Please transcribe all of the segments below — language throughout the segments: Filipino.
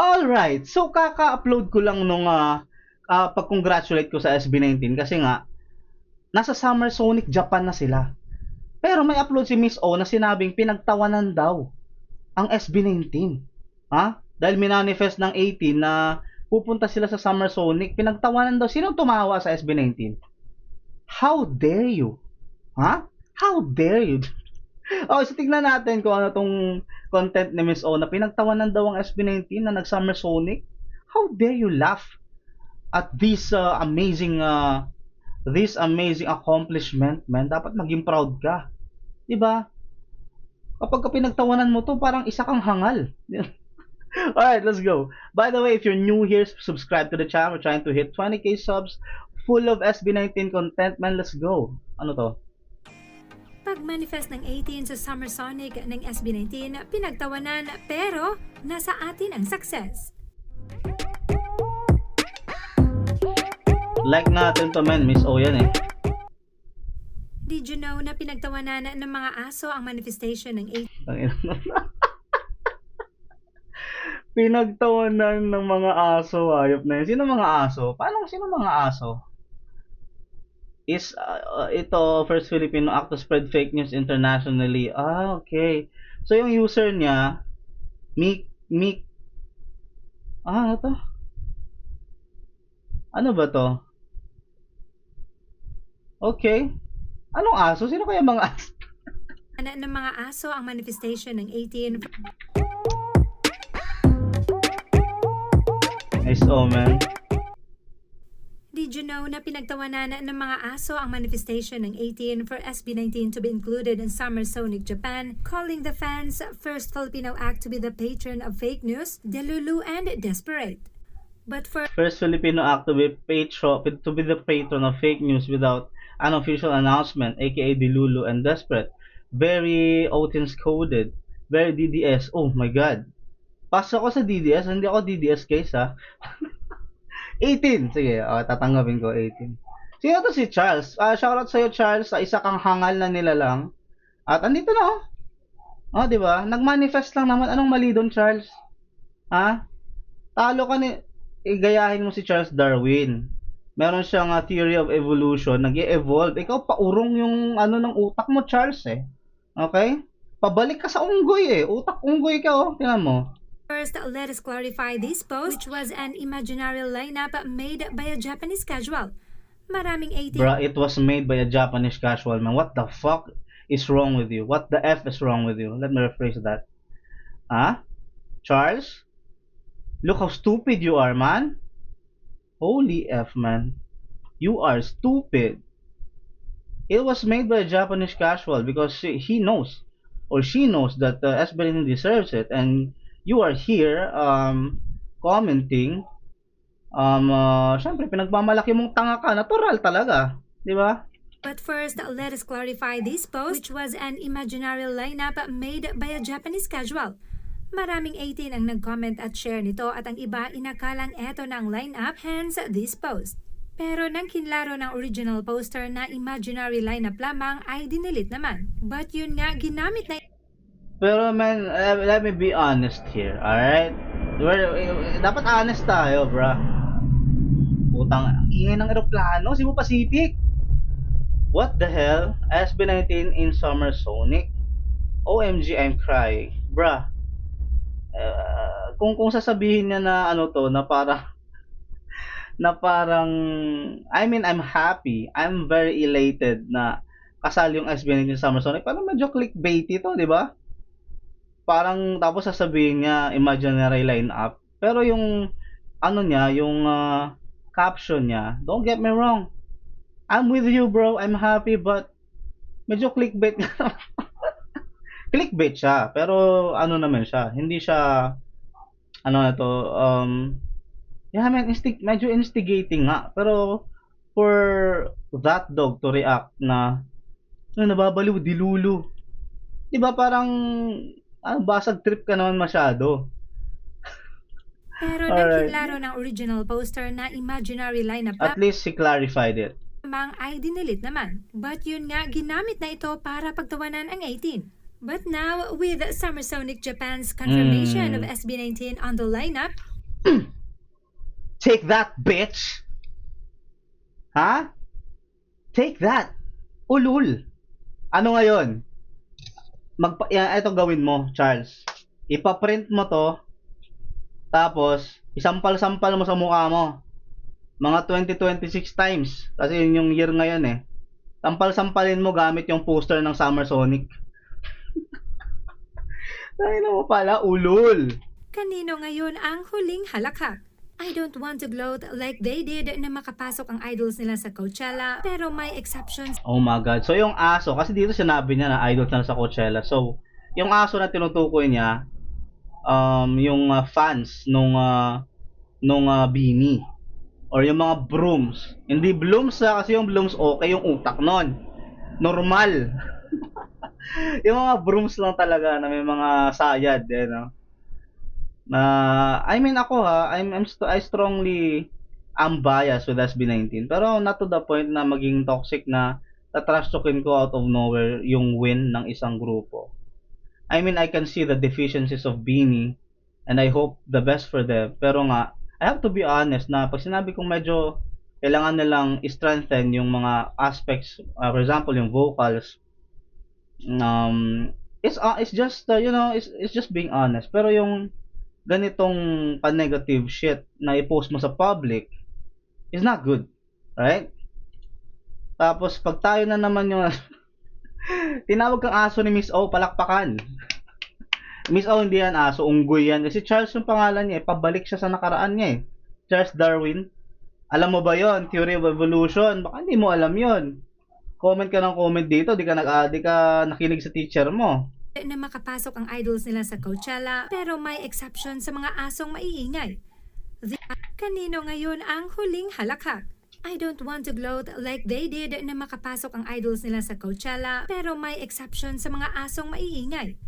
Alright, so kaka-upload ko lang nung pag-congratulate ko sa SB19 kasi nga nasa Summer Sonic Japan na sila. Pero may upload si Miss O na sinabing pinagtawanan daw ang SB19. Ha? Dahil minanifest ng 18 na pupunta sila sa Summer Sonic, pinagtawanan daw. Sino tumawa sa SB19? How dare you? Ha? How dare you? Okay, so tignan natin kung ano tong content ni Miss O na pinagtawanan daw ang SB19 na nag-Summer Sonic. How dare you laugh at this amazing accomplishment, man. Dapat maging proud ka. 'Di ba? Kapag pinagtawanan mo to, parang isa kang hangal. Alright, let's go. By the way, if you're new here, subscribe to the channel. We're trying to hit 20k subs full of SB19 content, man. Let's go. Ano to? Pag-manifest ng 18 sa Summer Sonic ng SB19, pinagtawanan pero nasa atin ang success. Like natin to, man. Miss O yan eh. Did you know na pinagtawanan ng mga aso ang manifestation ng 18? Pinagtawanan ng mga aso, ayop na yun. Sino mga aso? Sino mga aso? Is ito first Filipino act to spread fake news internationally. Okay. So yung user niya Meek ano to? Ano ba to? Okay. Anong aso? Sino kaya mga aso? Ng mga aso ang manifestation ng 18. Nice omen. Did you know na pinagtawanan ng mga aso ang manifestation ng 18 for SB19 to be included in Summer Sonic Japan, calling the fans first Filipino act to be the patron of fake news, delulu and desperate. But for First Filipino act to be the patron of fake news without an official announcement, aka Dilulu and Desperate. Very Otins coded. Very DDS. Oh my god. Pasok ako sa DDS, hindi ako DDS case ha. 18. Sige, tatanggapin ko 18. Sino to si Charles? Shoutout sa'yo Charles, sa isa kang hangal na nilalang. At andito na di ba? Nag-manifest lang naman. Anong mali doon, Charles? Ha? Talo ka ni igayahin mo si Charles Darwin. Meron siyang theory of evolution, nag-e-evolve. Ikaw paurong yung ng utak mo, Charles eh. Okay? Pabalik ka sa unggoy eh. Utak unggoy ka Tingnan mo. First, let us clarify this post, which was an imaginary lineup made by a Japanese casual. Maraming 18. Bruh, it was made by a Japanese casual, man. What the fuck is wrong with you? What the F is wrong with you? Let me rephrase that. Charles? Look how stupid you are, man. Holy F, man. You are stupid. It was made by a Japanese casual because he knows or she knows that SB19 deserves it, and you are here commenting syempre pinagmamalaki mong tanga ka, natural talaga, di ba? But first, let us clarify this post, which was an imaginary lineup made by a Japanese casual. Maraming 18 ang nag-comment at share nito at ang iba inakalang eto na ang lineup, hence this post. Pero nang kinlaro ng original poster na imaginary lineup lamang ay dinilit naman. But yun nga, ginamit na Pero man, let me be honest here, alright? Dapat honest tayo, bro. Putang, ingay ng eroplano, Cebu Pacific. What the hell? SB19 in Summer Sonic? OMG, I'm crying. Bruh. Kung sasabihin niya na na parang I mean, I'm happy. I'm very elated na kasali yung SB19 Summer Sonic. Parang medyo clickbaity to, di ba? Parang tapos sasabihin niya imaginary lineup, pero yung yung caption niya, don't get me wrong, I'm with you bro, I'm happy, but medyo clickbait clickbait siya, pero naman siya, hindi siya yeah man, medyo instigating nga, pero for that dog to react na nababaliw, dilulu, di ba parang basag trip ka naman masyado. Pero nang kinlaro ng original poster na imaginary lineup At least he clarified it. lamang ay dinilit naman. But yun nga, ginamit na ito para pagtawanan ang 18. But now, with Summer Sonic Japan's confirmation of SB19 on the lineup, Take that, bitch! Ha? Take that! Ulul! Ano ngayon? Ito gawin mo, Charles. Ipaprint mo to, tapos isampal-sampal mo sa mukha mo. Mga 2026 times. Kasi yun yung year ngayon eh. Sampal-sampalin mo gamit yung poster ng Summer Sonic. Ay na mo pala, ulul! Kanino ngayon ang huling halakhak? I don't want to gloat like they did na makapasok ang idols nila sa Coachella, pero may exceptions. Oh my God. So yung aso, kasi dito sinabi niya na idol na sa Coachella. So, yung aso na tinutukoy niya, yung fans nung Beanie. Or yung mga brooms. Hindi blooms kasi yung blooms okay yung utak nun. Normal. Yung mga brooms lang talaga na may mga sayad, no? I mean ako I strongly am biased with SB19 pero not to the point na maging toxic na tatrashtokin ko out of nowhere yung win ng isang grupo. I mean I can see the deficiencies of Beanie and I hope the best for them pero nga I have to be honest na pag sinabi kong medyo kailangan nilang i-strengthen yung mga aspects, for example yung vocals, it's just it's just being honest pero yung ganitong pa-negative shit na i-post mo sa public is not good. Right? Tapos, pag tayo na naman yung tinawag kang aso ni Miss O, palakpakan. Miss O, hindi yan aso, unggoy yan. Kasi Charles yung pangalan niya, pabalik siya sa nakaraan niya eh. Charles Darwin. Alam mo ba yon Theory of Evolution? Baka hindi mo alam yon Comment ka ng comment dito, di ka nakinig sa teacher mo. Na makapasok ang idols nila sa Coachella, pero may exception sa mga asong maiingay. Kanino ngayon ang huling halakhak? I don't want to gloat like they did na makapasok ang idols nila sa Coachella, pero may exception sa mga asong maiingay.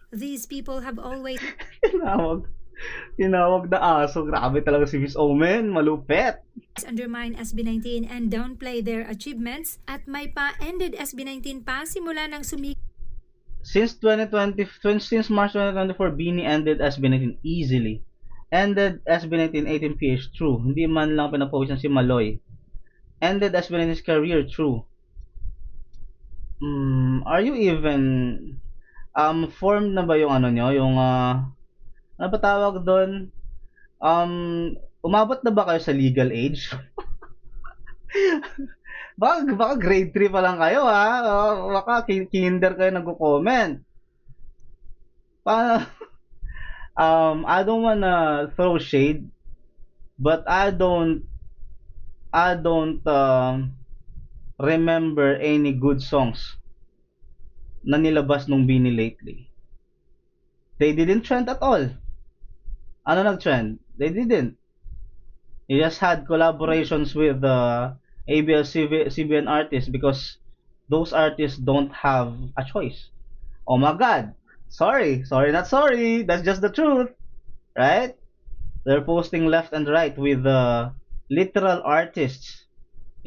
These people have always Tinawag na aso. Grabe talaga si Miss Omen. Malupet. Undermine SB19 and downplay their achievements at may pa-ended SB19 pa simula ng Since March 2024, Beanie ended SB19 easily. Ended SB19 18PH, true. Hindi man lang pinapowisan si Maloy. Ended SB19's career, true. Are you even formed na ba yung ano nyo? Yung ano ba tawag doon? Umabot na ba kayo sa legal age? Baka grade 3 pa lang kayo ha. Baka kinder kayo nagko-comment. I don't wanna throw shade, but I don't remember any good songs na nilabas nung Beanie lately. They didn't trend at all. Ano nag-trend? They didn't. They just had collaborations with ABS-CBN artists because those artists don't have a choice. Oh my God. Sorry, not sorry. That's just the truth. Right? They're posting left and right with literal artists.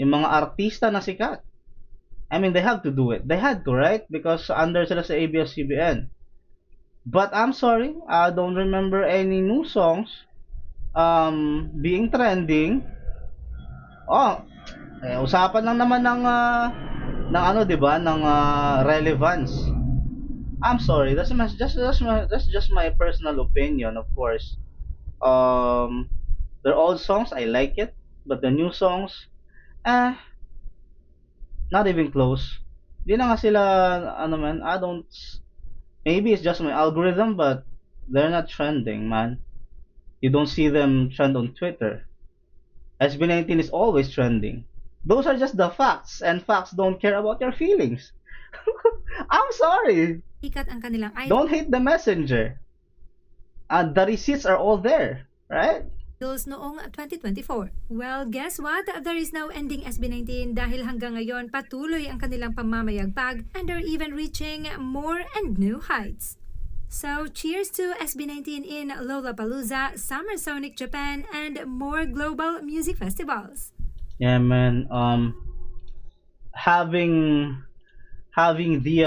Yung mga artista na sikat. I mean, they have to do it. They had to, right? Because under sila sa ABS-CBN. But I'm sorry, I don't remember any new songs being trending. Oh, usapan lang naman ng ano, 'di ba, ng relevance. I'm sorry, that's just my personal opinion, of course. They're old songs, I like it, but the new songs, not even close. Di na nga sila, ano man, maybe it's just my algorithm, but they're not trending, man. You don't see them trend on Twitter. SB19 is always trending. Those are just the facts, and facts don't care about your feelings. I'm sorry. Ikat ang kanilang Don't hate the messenger. The receipts are all there, right? idols noong 2024. Well, guess what? There is no ending SB19 dahil hanggang ngayon patuloy ang kanilang pamamayagpag and are even reaching more and new heights. So, cheers to SB19 in Lollapalooza, Summer Sonic Japan, and more global music festivals. Yeah, man. Having the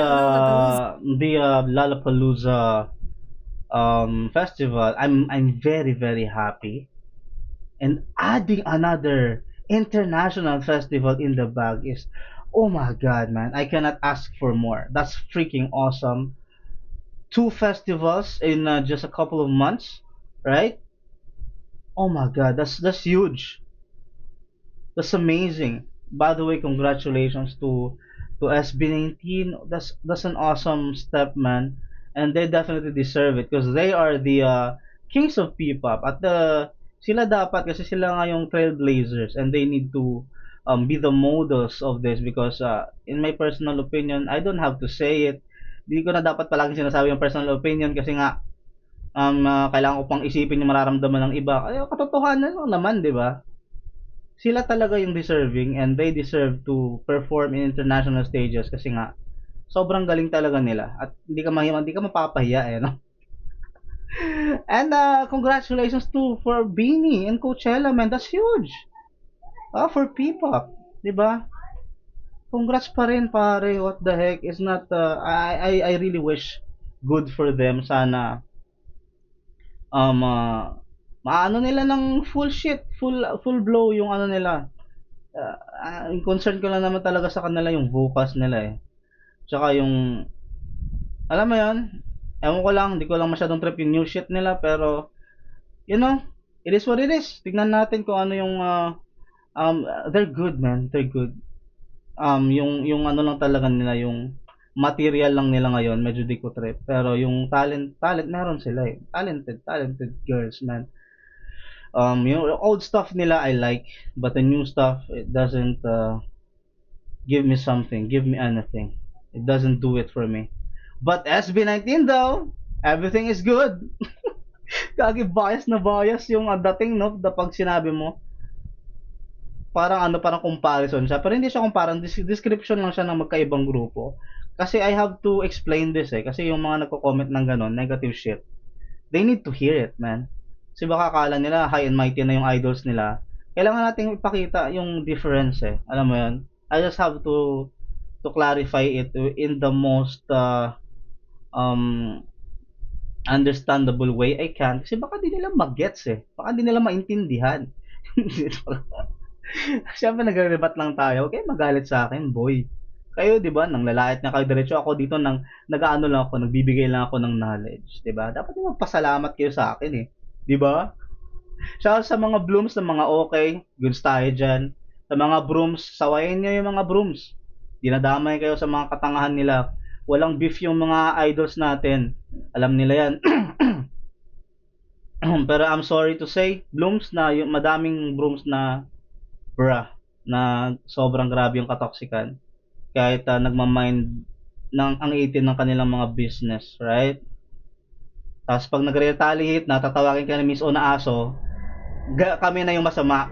Lollapalooza festival, I'm very very happy. and adding another international festival in the bag is, oh my god, man, I cannot ask for more. That's freaking awesome. Two festivals in just a couple of months, right? Oh my god, that's huge. That's amazing. By the way, congratulations to SB19. That's an awesome step, man, and they definitely deserve it because they are the kings of P-pop. At the sila dapat kasi sila nga yung trailblazers and they need to be the models of this because in my personal opinion, I don't have to say it. Hindi ko na dapat palagi sinasabi yung personal opinion kasi nga kailangan ko pang isipin yung mararamdaman ng iba. Ay, katotohanan lang naman, 'di ba? Sila talaga yung deserving and they deserve to perform in international stages kasi nga sobrang galing talaga nila at hindi ka mapapahiya eh, no? And congratulations to for Beanie and Coachella, man. That's huge. For P-pop, 'di ba? Congrats pa rin pare. What the heck is not I really wish good for them. Sana maano nila ng full shit, full blow yung ano nila. Yung concern ko lang naman talaga sa kanila yung vocals nila eh. Tsaka yung, alam mo yun, ewan ko lang, hindi ko lang masyadong trip yung new shit nila, pero, you know, it is what it is. Tignan natin kung ano yung, they're good man, they're good. Yung ano lang talaga nila, yung material lang nila ngayon, medyo di ko trip. Pero yung talent meron sila eh. Talented girls, man. Yung old stuff nila I like, but the new stuff, it doesn't give me something, give me anything. It doesn't do it for me. But SB19 though, everything is good. Kagi bias na bias yung dating no, pag sinabi mo, parang ano, parang comparison siya. Pero hindi siya comparison, description lang siya ng magkaibang grupo. Kasi I have to explain this eh, kasi yung mga nagko-comment ng ganon, negative shit, they need to hear it, man. Kasi baka akala nila high and mighty na yung idols nila. Kailangan nating ipakita yung difference eh. Alam mo yun? I just have to clarify it in the most um, understandable way I can. Kasi baka di nila mag-gets eh. Baka di nila maintindihan. Siyempre nagre-rebat lang tayo. Okay, magalit sa akin, boy. Kayo, 'di ba, nang lalait na kayo diretso ako dito nang nag-aano lang ako, nagbibigay lang ako ng knowledge, 'di ba? Dapat yung magpasalamat kayo sa akin eh, 'di ba? Shoutout sa mga blooms ng mga okay, goods tayo diyan. Sa mga brooms, sawayin niyo yung mga brooms. Dinadamay kayo sa mga katangahan nila. Walang beef yung mga idols natin. Alam nila yan. Pero I'm sorry to say, blooms na yung madaming brooms na bruh, na sobrang grabe yung katoksikan. Kahit nagmamind ng ang itin ng kanilang mga business, right? Tapos pag nagre-retaliate, natatawagin ka ni Miss O na aso, kami na yung masama.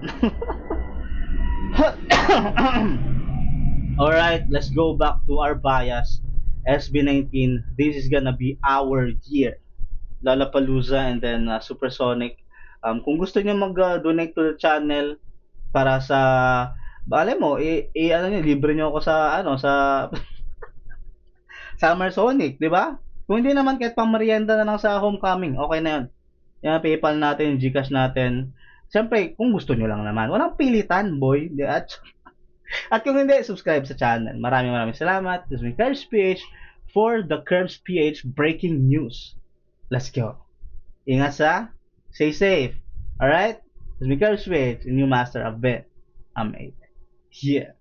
Alright, let's go back to our bias. SB19, this is gonna be our year. Lollapalooza and then Supersonic. Kung gusto niyo mag-donate to the channel para sa bale mo, ano niyo, libre niyo ako sa ano sa Summer Sonic, 'di ba? Kung hindi naman kahit pang merienda na lang sa homecoming, okay na 'yan. Yan PayPal natin, GCash natin. Siyempre, kung gusto niyo lang naman. Walang pilitan, boy. At kung hindi, subscribe sa channel. Maraming salamat. This is my Curbs PH for the Curbs PH breaking news. Let's go. Ingat sa, stay safe. Alright? This is my Curbs PH, a new master of bed. I'm 8. Yeah.